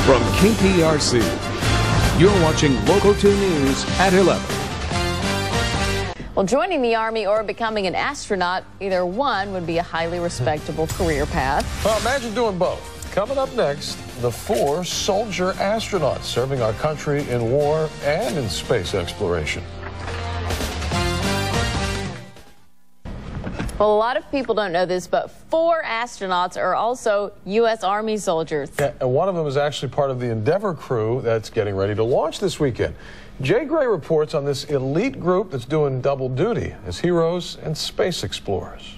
From KPRC, you're watching Local 2 News at 11. Well, joining the Army or becoming an astronaut, either one would be a highly respectable career path. Well, imagine doing both. Coming up next, the 4 soldier astronauts serving our country in war and in space exploration. Well, a lot of people don't know this, but 4 astronauts are also U.S. Army soldiers. Yeah, and one of them is actually part of the Endeavour crew that's getting ready to launch this weekend. Jay Gray reports on this elite group that's doing double duty as heroes and space explorers.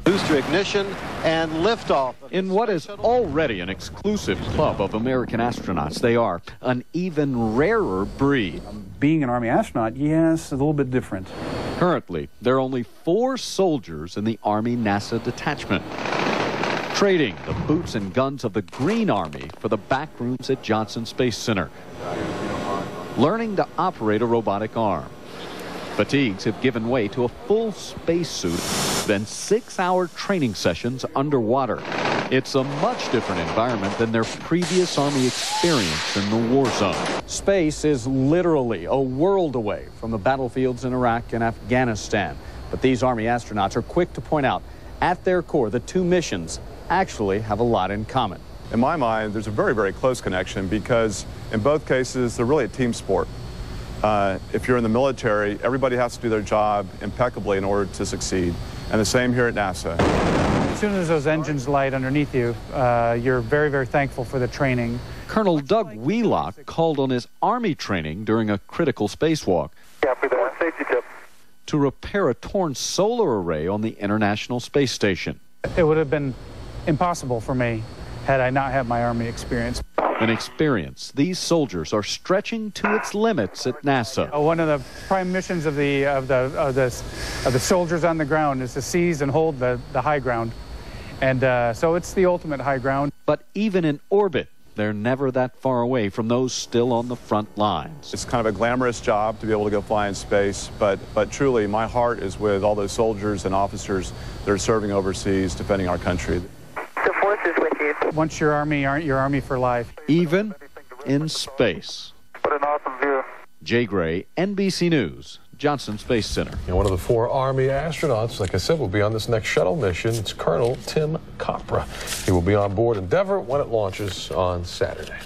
Booster ignition and liftoff. In what is already an exclusive club of American astronauts, they are an even rarer breed. Being an Army astronaut, yes, a little bit different. Currently, there are only 4 soldiers in the Army NASA detachment, trading the boots and guns of the Green Army for the back rooms at Johnson Space Center, learning to operate a robotic arm. Fatigues have given way to a full spacesuit, then 6-hour training sessions underwater. It's a much different environment than their previous Army experience in the war zone. Space is literally a world away from the battlefields in Iraq and Afghanistan. But these Army astronauts are quick to point out, at their core, the 2 missions actually have a lot in common. In my mind, there's a very, very close connection because in both cases, they're really a team sport. If you're in the military, everybody has to do their job impeccably in order to succeed. And the same here at NASA. As soon as those engines light underneath you, you're very, very thankful for the training. Colonel Doug Wheelock called on his Army training during a critical spacewalk to repair a torn solar array on the International Space Station. It would have been impossible for me had I not had my Army experience. An experience these soldiers are stretching to its limits at NASA. One of the prime missions of the soldiers on the ground is to seize and hold the high ground. And so it's the ultimate high ground. But even in orbit, they're never that far away from those still on the front lines. It's kind of a glamorous job to be able to go fly in space, but truly my heart is with all those soldiers and officers that are serving overseas defending our country. The force is with you. Once you're Army, aren't you Army for life? Even in space. What an awesome view. Jay Gray, NBC News, Johnson Space Center. And one of the 4 Army astronauts, like I said, will be on this next shuttle mission. It's Colonel Tim Copra. He will be on board Endeavour when it launches on Saturday.